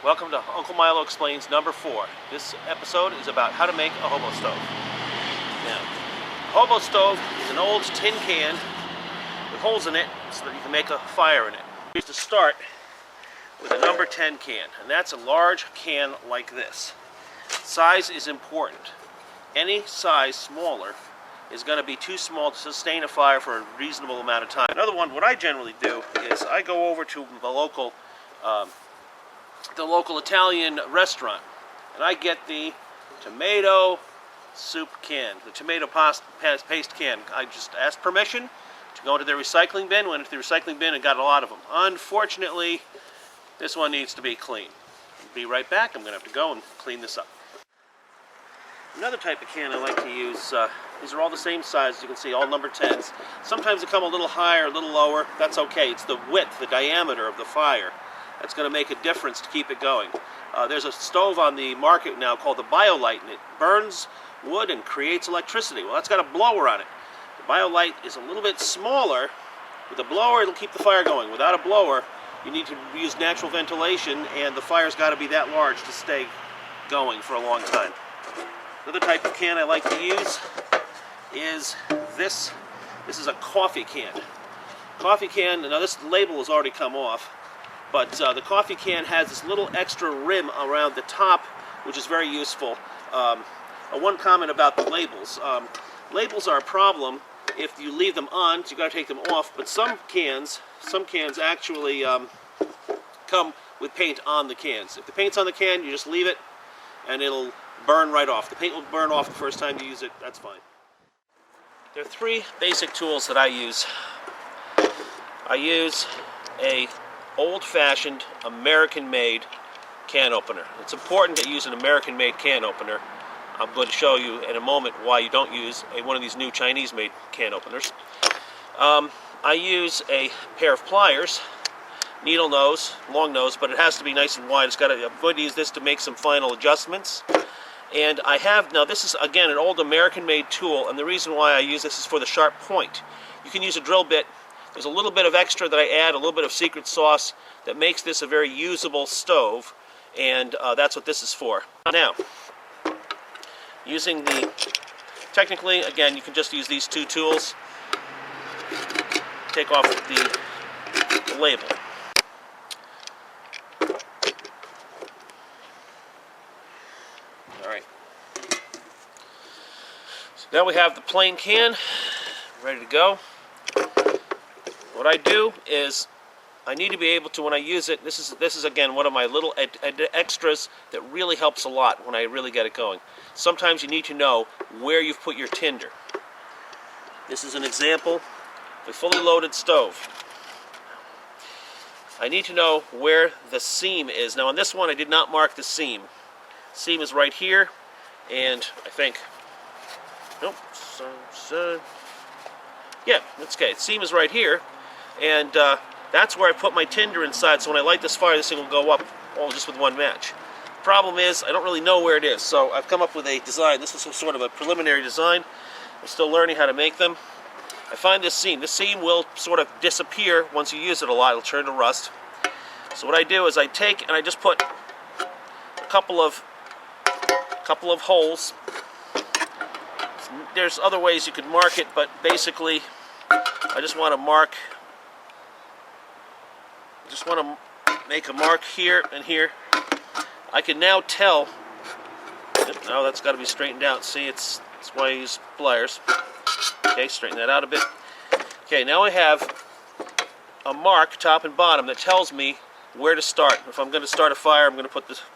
Welcome to Uncle Milo Explains number 4. This episode is about how to make a hobo stove. Now, a hobo stove is an old tin can with holes in it so that you can make a fire in it. We used to start with a number 10 can, and that's a large can like this. Size is important. Any size smaller is going to be too small to sustain a fire for a reasonable amount of time. Another one, what I generally do is I go over to the local Italian restaurant, and I get the tomato soup can, the tomato paste can. I just asked permission to go into their recycling bin, went into the recycling bin and got a lot of them. Unfortunately, this one needs to be clean. I'll be right back. I'm going to have to go and clean this up. Another type of can I like to use, these are all the same size, as you can see, all number 10s. Sometimes they come a little higher, a little lower. That's okay. It's the width, the diameter of the fire that's going to make a difference to keep it going. There's a stove on the market now called the BioLite, and it burns wood and creates electricity. Well, that's got a blower on it. The BioLite is a little bit smaller. With a blower, it'll keep the fire going. Without a blower, you need to use natural ventilation, and the fire's got to be that large to stay going for a long time. Another type of can I like to use is this. This is a coffee can. Coffee can, now this label has already come off, but the coffee can has this little extra rim around the top, which is very useful. One comment about the labels. Labels are a problem if you leave them on, so you've got to take them off, but some cans actually come with paint on the cans. If the paint's on the can, you just leave it, and it'll burn right off. The paint will burn off the first time you use it. That's fine. There are 3 basic tools that I use. I use a old-fashioned American-made can opener. It's important to use an American-made can opener. I'm going to show you in a moment why you don't use one of these new Chinese-made can openers. I use a pair of pliers, needle nose, long nose, but it has to be nice and wide. I'm going to use this to make some final adjustments. And I have, now this is again an old American-made tool, and the reason why I use this is for the sharp point. You can use a drill bit. There's a little bit of extra that I add, a little bit of secret sauce that makes this a very usable stove, and that's what this is for. Now, technically, again, you can just use these 2 tools. Take off the label. Alright. So now we have the plain can ready to go. What I do is I need to be able to, when I use it, this is again one of my little extras that really helps a lot when I really get it going. Sometimes you need to know where you've put your tinder. This is an example of a fully loaded stove. I need to know where the seam is. Now on this one I did not mark the seam. Seam is right here, and I think, nope, yeah, that's okay. Seam is right here, and that's where I put my tinder inside, so when I light this fire, this thing will go up all just with one match. Problem is, I don't really know where it is, so I've come up with a design. This is sort of a preliminary design. I'm still learning how to make them. I find this seam. This seam will sort of disappear once you use it a lot. It'll turn to rust. So what I do is I take and I just put a couple of holes. There's other ways you could mark it, but basically I just want to make a mark here and here. I can now tell, now that's got to be straightened out. See, that's why I use pliers. Okay, straighten that out a bit. Okay, now I have a mark top and bottom that tells me where to start. If I'm going to start a fire, I'm going to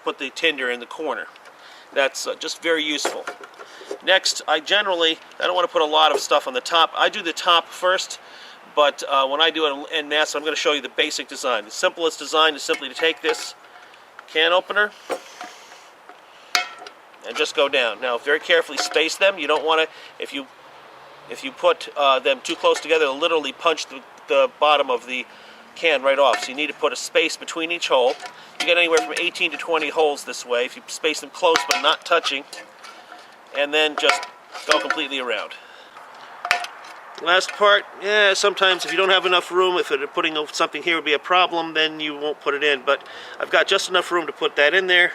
put the tinder in the corner. That's just very useful. Next, I don't want to put a lot of stuff on the top. I do the top first, but when I do it en masse, I'm going to show you the basic design. The simplest design is simply to take this can opener and just go down. Now, very carefully space them. You don't want to, if you put them too close together, it'll literally punch the bottom of the can right off. So you need to put a space between each hole. You get anywhere from 18 to 20 holes this way if you space them close but not touching, and then just go completely around. Last part, yeah, sometimes if you don't have enough room, if putting something here would be a problem, then you won't put it in. But I've got just enough room to put that in there,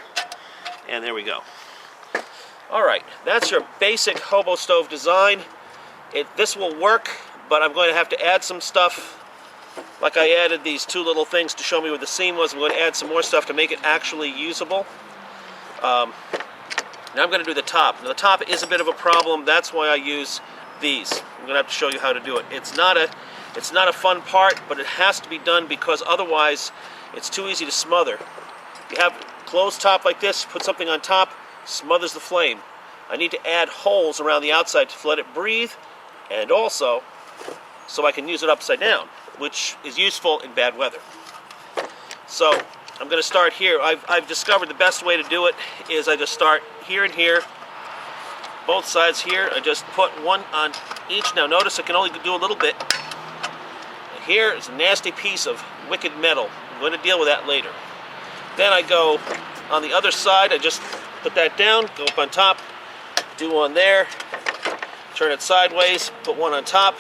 and there we go. All right, that's your basic hobo stove design. This will work, but I'm going to have to add some stuff. Like I added these two little things to show me where the seam was. I'm going to add some more stuff to make it actually usable. Now I'm going to do the top. Now the top is a bit of a problem. That's why I use these. I'm going to have to show you how to do it. It's not a fun part, but it has to be done because otherwise it's too easy to smother. You have a closed top like this, put something on top, smothers the flame. I need to add holes around the outside to let it breathe, and also so I can use it upside down, which is useful in bad weather. So I'm going to start here. I've discovered the best way to do it is I just start here and here, both sides here. I just put one on each. Now notice I can only do a little bit. Here is a nasty piece of wicked metal. I'm going to deal with that later. Then I go on the other side. I just put that down, go up on top, do one there, turn it sideways, put one on top,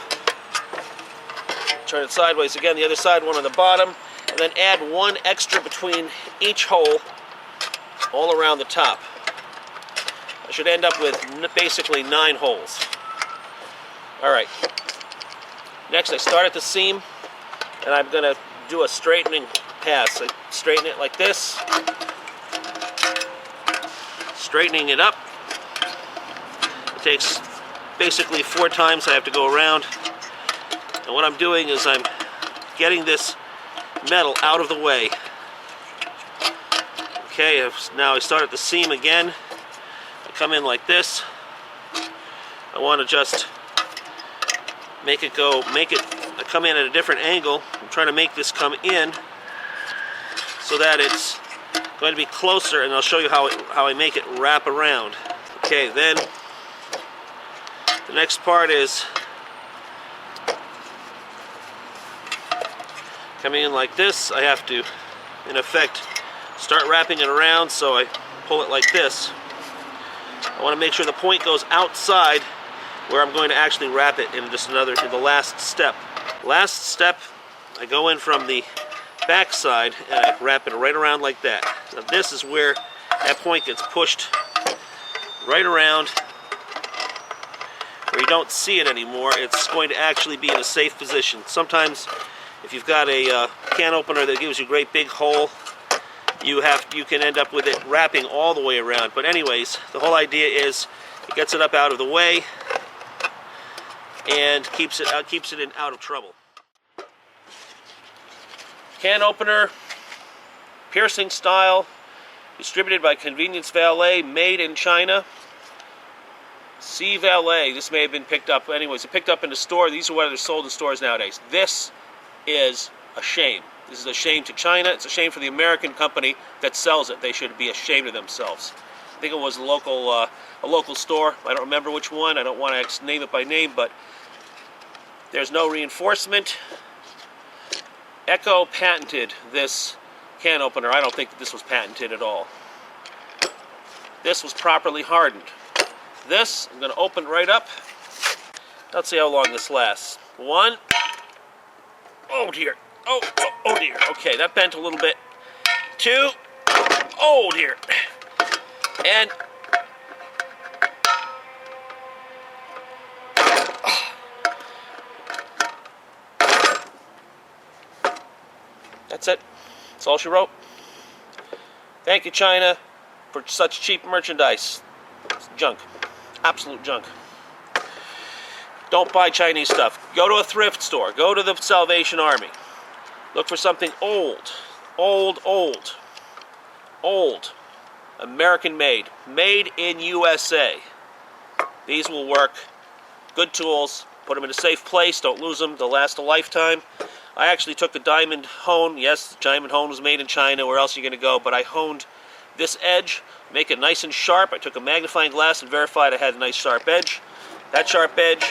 turn it sideways again, the other side, one on the bottom, and then add one extra between each hole all around the top. I should end up with basically 9 holes. Alright, next I start at the seam, and I'm going to do a straightening pass. I straighten it like this, straightening it up. It takes basically 4 times I have to go around. And what I'm doing is I'm getting this metal out of the way. Okay, now I start at the seam again. I come in like this. I want to just I come in at a different angle. I'm trying to make this come in so that it's going to be closer, and I'll show you how I make it wrap around. Okay, then the next part is coming in like this. I have to, in effect, start wrapping it around, so I pull it like this. I want to make sure the point goes outside where I'm going to actually wrap it in the last step. Last step, I go in from the back side and I wrap it right around like that. Now this is where that point gets pushed right around where you don't see it anymore. It's going to actually be in a safe position. Sometimes if you've got a can opener that gives you a great big hole, you can end up with it wrapping all the way around. But anyways, the whole idea is it gets it up out of the way and keeps it out of trouble. Can opener, piercing style, distributed by Convenience Valet, made in China. C Valet, this may have been picked up, anyways, it picked up in the store. These are what are sold in stores nowadays. This is a shame. This is a shame to China. It's a shame for the American company that sells it. They should be ashamed of themselves. I think it was a local store. I don't remember which one. I don't want to name it by name, but there's no reinforcement. Echo patented this can opener. I don't think that this was patented at all. This was properly hardened. This, I'm going to open right up. Let's see how long this lasts. 1. Oh dear. Oh dear. Okay, that bent a little bit. 2. Oh dear. And that's it. That's all she wrote. Thank you, China, for such cheap merchandise. It's junk. Absolute junk. Don't buy Chinese stuff. Go to a thrift store. Go to the Salvation Army. Look for something old. Old. American made. Made in USA. These will work. Good tools. Put them in a safe place. Don't lose them. They'll last a lifetime. I actually took the diamond hone. Yes, the diamond hone was made in China. Where else are you going to go? But I honed this edge, make it nice and sharp. I took a magnifying glass and verified I had a nice sharp edge. That sharp edge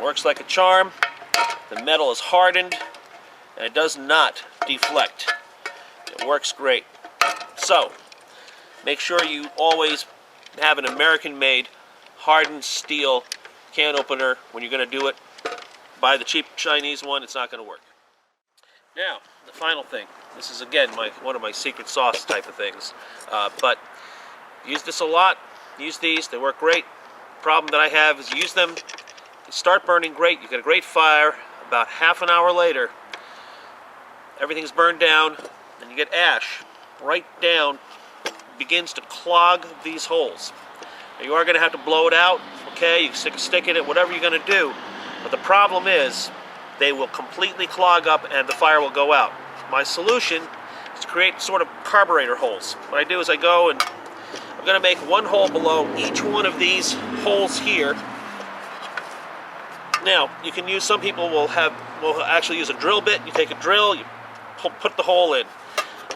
works like a charm. The metal is hardened and it does not deflect. It works great. So, make sure you always have an American-made hardened steel can opener, when you're going to do it, buy the cheap Chinese one, it's not going to work. Now, the final thing. This is, again, one of my secret sauce type of things. But use this a lot. Use these. They work great. Problem that I have is you use them, you start burning great, you get a great fire. About half an hour later, everything's burned down, and you get ash right down, begins to clog these holes. Now, you are going to have to blow it out, okay? You can stick a stick in it, whatever you're going to do. But the problem is, they will completely clog up and the fire will go out. My solution is to create sort of carburetor holes. What I do is I go and I'm going to make one hole below each one of these holes here. Now, you can use, some people will actually use a drill bit. You take a drill, you put the hole in.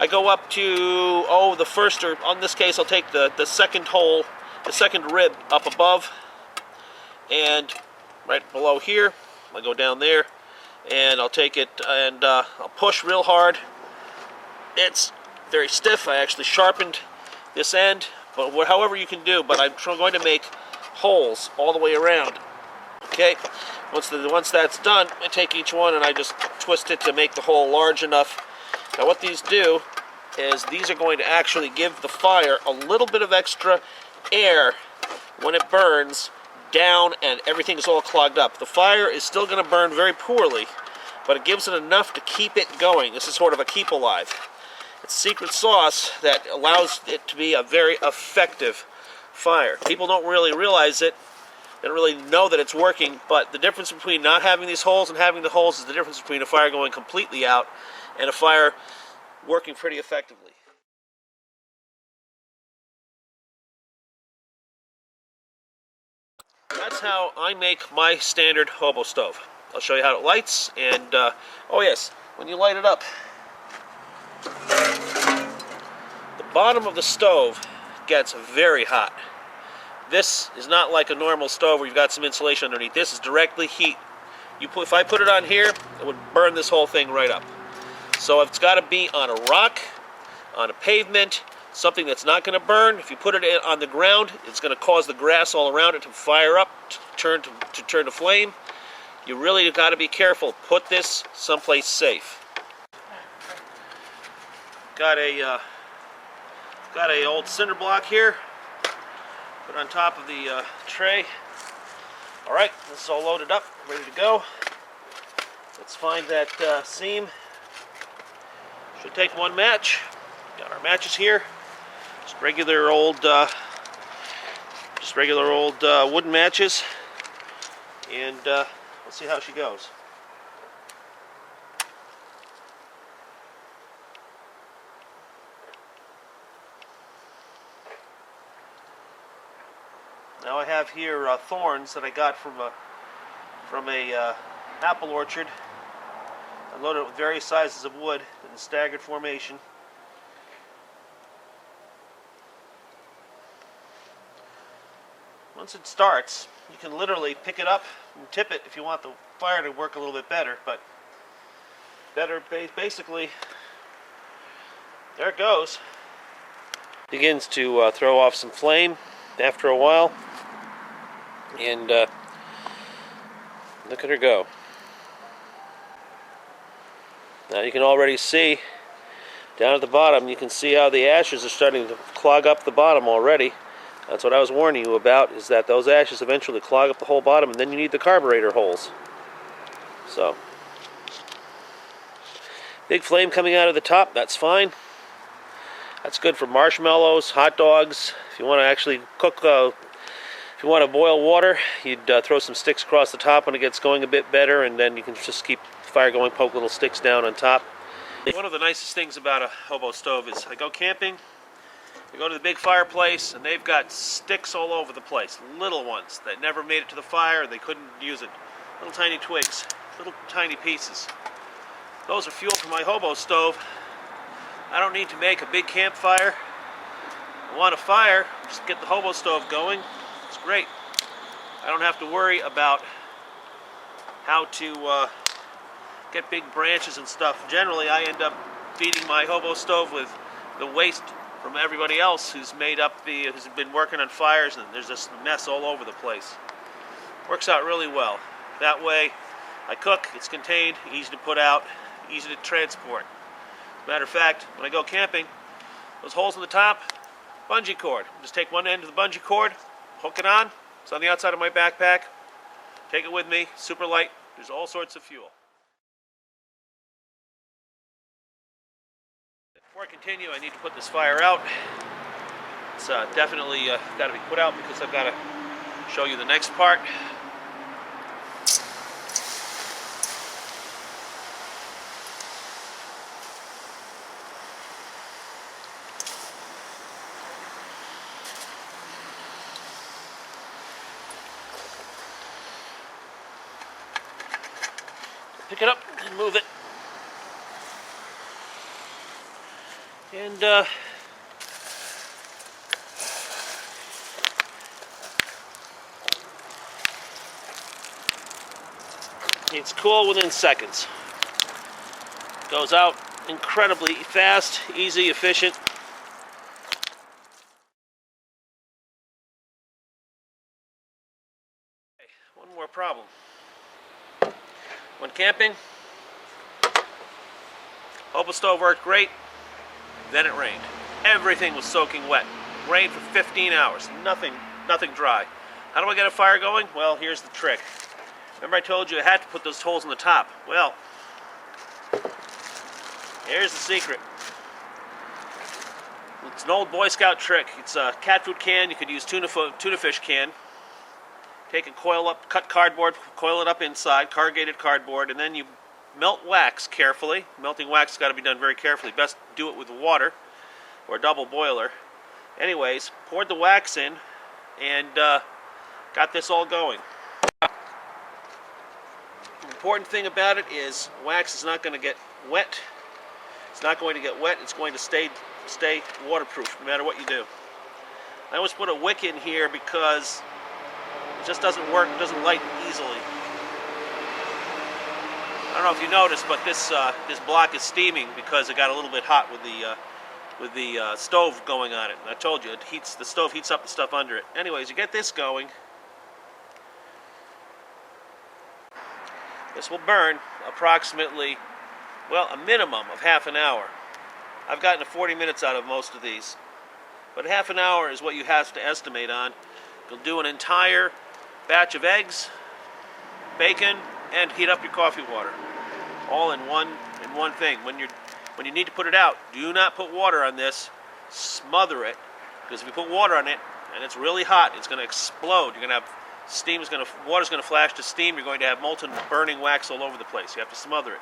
I go up to, the first, or in this case, I'll take the second hole, the second rib up above, and right below here, I go down there, and I'll take it and I'll push real hard. It's very stiff. I actually sharpened this end, but however you can do, but I'm going to make holes all the way around. Okay, once that's done, I take each one and I just twist it to make the hole large enough. Now what these do is these are going to actually give the fire a little bit of extra air when it burns down and everything is all clogged up. The fire is still going to burn very poorly, but it gives it enough to keep it going. This is sort of a keep alive. It's secret sauce that allows it to be a very effective fire. People don't really realize it. They don't really know that it's working, but the difference between not having these holes and having the holes is the difference between a fire going completely out and a fire working pretty effectively. That's how I make my standard hobo stove. I'll show you how it lights, and oh yes, when you light it up, the bottom of the stove gets very hot. This is not like a normal stove where you've got some insulation underneath. This is directly heat. If I put it on here, it would burn this whole thing right up. So it's got to be on a rock, on a pavement, something that's not going to burn. If you put it on the ground, it's going to cause the grass all around it to fire up, to turn to flame. You really got to be careful. Put this someplace safe. Got a old cinder block here. Put it on top of the tray. All right, this is all loaded up, ready to go. Let's find that seam. Should take one match. Got our matches here. Just regular old wooden matches, and we'll see how she goes. Now I have here thorns that I got from a apple orchard. I loaded it with various sizes of wood in a staggered formation. Once it starts, you can literally pick it up and tip it if you want the fire to work a little bit better. But basically, there it goes. Begins to throw off some flame after a while. And look at her go. Now you can already see down at the bottom, you can see how the ashes are starting to clog up the bottom already. That's what I was warning you about, is that those ashes eventually clog up the whole bottom, and then you need the carburetor holes. So, big flame coming out of the top, that's fine. That's good for marshmallows, hot dogs. If you want to actually cook, if you want to boil water, you'd throw some sticks across the top when it gets going a bit better, and then you can just keep the fire going, poke little sticks down on top. One of the nicest things about a hobo stove is I go camping, I go to the big fireplace, and they've got sticks all over the place, little ones that never made it to the fire, they couldn't use it. Little tiny twigs, little tiny pieces. Those are fuel for my hobo stove. I don't need to make a big campfire. I want a fire, just get the hobo stove going. It's great. I don't have to worry about how to get big branches and stuff. Generally, I end up feeding my hobo stove with the waste from everybody else who's been working on fires, and there's this mess all over the place. Works out really well. That way, I cook, it's contained, easy to put out, easy to transport. Matter of fact, when I go camping, those holes in the top, bungee cord. Just take one end of the bungee cord, hook it on. It's on the outside of my backpack. Take it with me, super light. There's all sorts of fuel. Before I continue, I need to put this fire out. It's definitely got to be put out because I've got to show you the next part. Pick it up and move it. And it's cool within seconds. Goes out incredibly fast, easy, efficient. One more problem. When camping, Hobo stove worked great, then it rained. Everything was soaking wet. Rained for 15 hours, nothing dry. How do I get a fire going? Well, here's the trick. Remember I told you I had to put those holes in the top? Well, here's the secret. It's an old Boy Scout trick. It's a cat food can. You could use tuna fish can. Take a cut cardboard, coil it up inside, corrugated cardboard, and then you melt wax carefully. Melting wax has got to be done very carefully. Best do it with water or a double boiler. Anyways, poured the wax in and got this all going. The important thing about it is wax is not going to get wet. It's not going to get wet. It's going to stay waterproof no matter what you do. I always put a wick in here because it just doesn't work. It doesn't light easily. I don't know if you noticed, but this block is steaming because it got a little bit hot with the stove going on it. And I told you, the stove heats up the stuff under it. Anyways, you get this going. This will burn approximately, well, a minimum of half an hour. I've gotten 40 minutes out of most of these. But half an hour is what you have to estimate on. You'll do an entire batch of eggs, bacon, and heat up your coffee water. All in one thing. When you need to put it out, do not put water on this. Smother it, because if you put water on it and it's really hot, it's going to explode. You're going to have water's going to flash to steam. You're going to have molten burning wax all over the place. You have to smother it.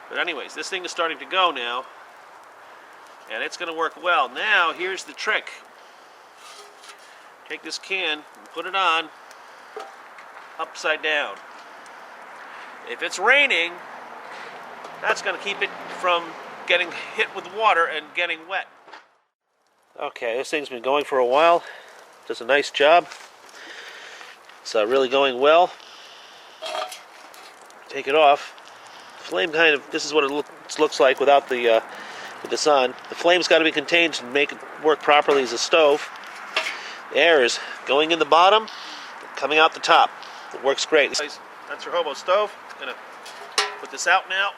But anyways, this thing is starting to go now, and it's going to work well. Now here's the trick. Take this can and put it on upside down. If it's raining, that's going to keep it from getting hit with water and getting wet. Okay, this thing's been going for a while. Does a nice job. It's really going well. Take it off. Flame kind of, this is what it looks like without with this on. The flame's got to be contained to make it work properly as a stove. The air is going in the bottom, coming out the top. It works great. That's your Hobo stove. I'm going to put this out now.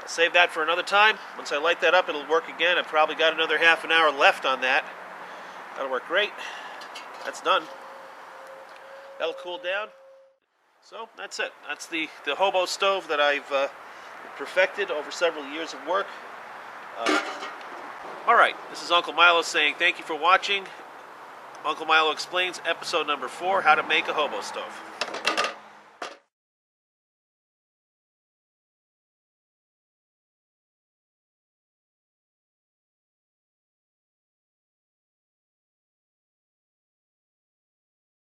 I'll save that for another time. Once I light that up, it'll work again. I've probably got another half an hour left on that. That'll work great. That's done. That'll cool down. So that's it. That's the Hobo stove that I've perfected over several years of work. Alright, this is Uncle Milo saying thank you for watching. Uncle Milo Explains, episode number 4, How to Make a Hobo Stove.